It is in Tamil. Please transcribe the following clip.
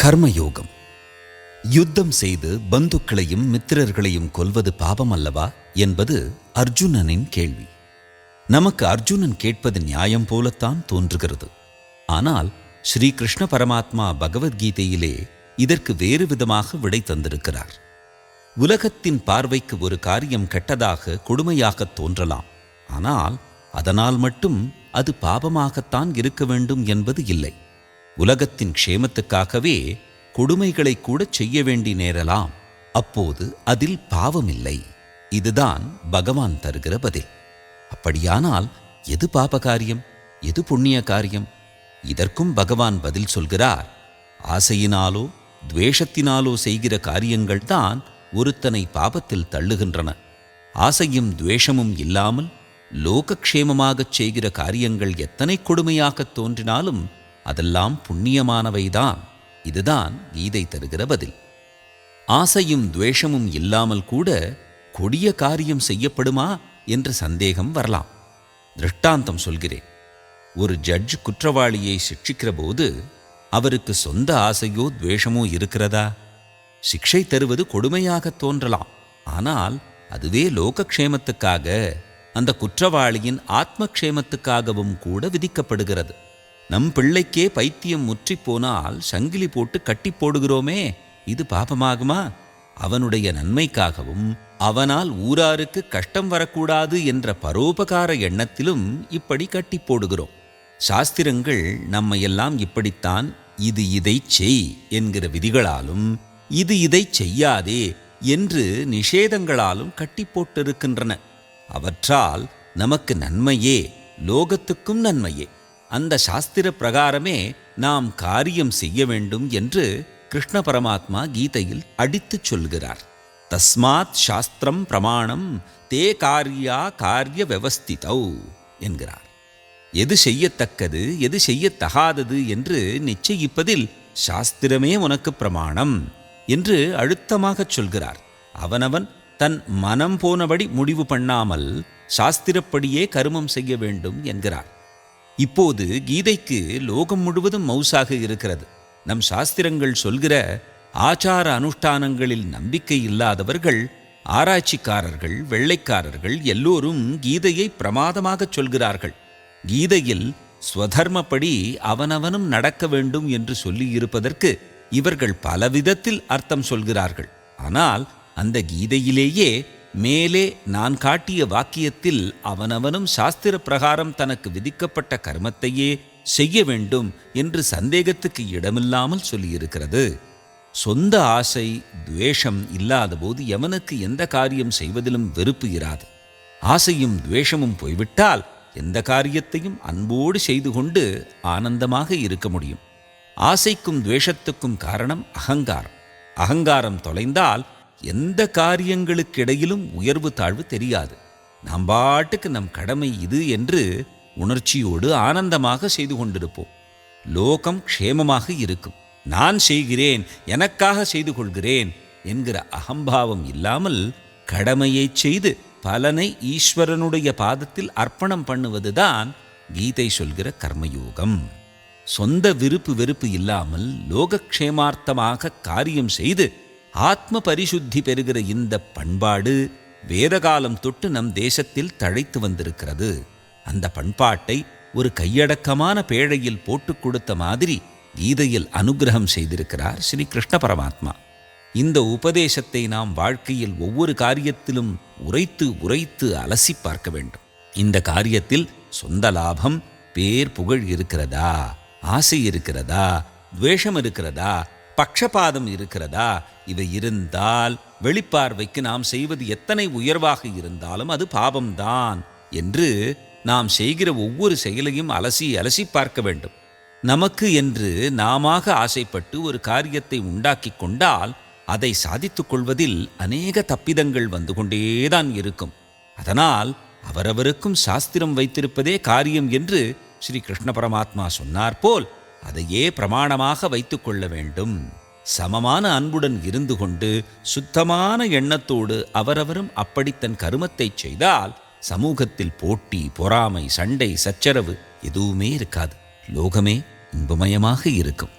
கர்மயோகம். யுத்தம் செய்து பந்துக்களையும் மித்திரர்களையும் கொல்வது பாவம் அல்லவா என்பது அர்ஜுனனின் கேள்வி. நமக்கு அர்ஜுனன் கேட்பது நியாயம் போலத்தான் தோன்றுகிறது. ஆனால் ஸ்ரீ கிருஷ்ண பரமாத்மா பகவத்கீதையிலே இதற்கு வேறு விதமாக விடை தந்திருக்கிறார். உலகத்தின் பார்வைக்கு ஒரு காரியம் கெட்டதாக கொடுமையாக தோன்றலாம். ஆனால் அதனால் மட்டும் அது பாவமாகத்தான் இருக்க வேண்டும் என்பது இல்லை. உலகத்தின் க்ஷேமத்துக்காகவே கொடுமைகளை கூட செய்ய வேண்டி நேரலாம். அப்போது அதில் பாவமில்லை. இதுதான் பகவான் தருகிற பதில். அப்படியானால் எது பாப காரியம், எது புண்ணிய காரியம்? இதற்கும் பகவான் பதில் சொல்கிறார். ஆசையினாலோ துவேஷத்தினாலோ செய்கிற காரியங்கள் தான் ஒருத்தனை பாபத்தில் தள்ளுகின்றன. ஆசையும் துவேஷமும் இல்லாமல் லோகக்ஷேமமாகச் செய்கிற காரியங்கள் எத்தனை கொடுமையாகத் தோன்றினாலும் அதெல்லாம் புண்ணியமானவைதான். இதுதான் கீதை தருகிற பதில். ஆசையும் துவேஷமும் இல்லாமல் கூட கொடிய காரியம் செய்யப்படுமா என்ற சந்தேகம் வரலாம். திருஷ்டாந்தம் சொல்கிறேன். ஒரு ஜட்ஜ் குற்றவாளியை சிக்ஷிக்கிற போது அவருக்கு சொந்த ஆசையோ துவேஷமோ இருக்கிறதா? சிக்ஷை தருவது கொடுமையாக தோன்றலாம். ஆனால் அதுவே லோகக்ஷேமத்துக்காக, அந்த குற்றவாளியின் ஆத்மக்ஷேமத்துக்காகவும் கூட விதிக்கப்படுகிறது. நம் பிள்ளைக்கே பைத்தியம் முற்றி போனால் சங்கிலி போட்டு கட்டி போடுகிறோமே, இது பாபமாகுமா? அவனுடைய நன்மைக்காகவும் அவனால் ஊராருக்கு கஷ்டம் வரக்கூடாது என்ற பரோபகார எண்ணத்திலும் இப்படி கட்டி போடுகிறோம். சாஸ்திரங்கள் நம்மையெல்லாம் இப்படித்தான் இது இதை செய் என்கிற விதிகளாலும் இது இதை செய்யாதே என்று நிஷேதங்களாலும் கட்டி போட்டிருக்கின்றன. அவற்றால் நமக்கு நன்மையே, லோகத்துக்கும் நன்மையே. அந்த சாஸ்திர பிரகாரமே நாம் காரியம் செய்ய வேண்டும் என்று கிருஷ்ண பரமாத்மா கீதையில் அடித்துச் சொல்கிறார். தஸ்மாத் சாஸ்திரம் பிரமாணம் தே காரியா காரிய வியவஸ்திதௌ என்கிறார். எது செய்யத்தக்கது எது செய்யத்தகாதது என்று நிச்சயிப்பதில் சாஸ்திரமே உனக்கு பிரமாணம் என்று அழுத்தமாகச் சொல்கிறார். அவனவன் தன் மனம் போனபடி முடிவு பண்ணாமல் சாஸ்திரப்படியே கருமம் செய்ய வேண்டும் என்கிறார். இப்போது கீதைக்கு லோகம் முழுவதும் மவுசாக இருக்கிறது. நம் சாஸ்திரங்கள் சொல்கிற ஆச்சார அனுஷ்டானங்களில் நம்பிக்கை இல்லாதவர்கள், ஆராய்ச்சிக்காரர்கள், வெள்ளைக்காரர்கள் எல்லோரும் கீதையை பிரமாதமாகச் சொல்கிறார்கள். கீதையில் ஸ்வதர்மப்படி அவனவனும் நடக்க வேண்டும் என்று சொல்லியிருப்பதற்கு இவர்கள் பலவிதத்தில் அர்த்தம் சொல்கிறார்கள். ஆனால் அந்த கீதையிலேயே மேலே நான் காட்டிய வாக்கியத்தில் அவனவனும் சாஸ்திர பிரகாரம் தனக்கு விதிக்கப்பட்ட கர்மத்தையே செய்ய வேண்டும் என்று சந்தேகத்துக்கு இடமில்லாமல் சொல்லியிருக்கிறது. சொந்த ஆசை துவேஷம் இல்லாத போது எவனுக்கு எந்த காரியம் செய்வதிலும் வெறுப்பு இராது. ஆசையும் துவேஷமும் போய்விட்டால் எந்த காரியத்தையும் அன்போடு செய்து கொண்டு ஆனந்தமாக இருக்க முடியும். ஆசைக்கும் துவேஷத்துக்கும் காரணம் அகங்காரம். அகங்காரம் தொலைந்தால் எந்த காரியங்களுக்கிடையிலும் உயர்வு தாழ்வு தெரியாது. நாம் பாட்டுக்கு நம் கடமை இது என்று உணர்ச்சியோடு ஆனந்தமாக செய்து கொண்டிருப்போம். லோகம் க்ஷேமமாக இருக்கும். நான் செய்கிறேன், எனக்காக செய்து கொள்கிறேன் என்கிற அகம்பாவம் இல்லாமல் கடமையை செய்து பலனை ஈஸ்வரனுடைய பாதத்தில் அர்ப்பணம் பண்ணுவதுதான் கீதை சொல்கிற கர்மயோகம். சொந்த விருப்பு வெறுப்பு இல்லாமல் லோகக்ஷேமார்த்தமாக காரியம் செய்து ஆத்ம பரிசுத்தி பெறுகிற இந்த பண்பாடு வேதகாலம் தொட்டு நம் தேசத்தில் தழைத்து வந்திருக்கிறது. அந்த பண்பாட்டை ஒரு கையடக்கமான பேழையில் போட்டுக் கொடுத்த மாதிரி கீதையில் அனுகிரகம் செய்திருக்கிறார் ஸ்ரீ கிருஷ்ண பரமாத்மா. இந்த உபதேசத்தை நாம் வாழ்க்கையில் ஒவ்வொரு காரியத்திலும் உரைத்து உரைத்து அலசி பார்க்க வேண்டும். இந்த காரியத்தில் சொந்த லாபம், பேர், புகழ் இருக்கிறதா? ஆசை இருக்கிறதா? துவேஷம் இருக்கிறதா? பக்ஷபாதம் இருக்கிறதா? இவை இருந்தால் வெளிப்பார்வைக்கு நாம் செய்வது எத்தனை உயர்வாக இருந்தாலும் அது பாபம்தான் என்று நாம் செய்கிற ஒவ்வொரு செயலையும் அலசி அலசி பார்க்க வேண்டும். நமக்கு என்று நாம ஆசைப்பட்டு ஒரு காரியத்தை உண்டாக்கி கொண்டால் அதை சாதித்துக் கொள்வதில் அநேக தப்பிதங்கள் வந்து கொண்டேதான் இருக்கும். அதனால் அவரவருக்கும் சாஸ்திரம் வைத்திருப்பதே காரியம் என்று ஸ்ரீ கிருஷ்ண பரமாத்மா சொன்னார் போல் அதையே பிரமாணமாக வைத்துக் கொள்ள வேண்டும். சமமான அன்புடன் இருந்து கொண்டு சுத்தமான எண்ணத்தோடு அவரவரும் அப்படி தன் கருமத்தை செய்தால் சமூகத்தில் போட்டி, பொறாமை, சண்டை, சச்சரவு எதுவுமே இருக்காது. லோகமே இன்பமயமாக இருக்கும்.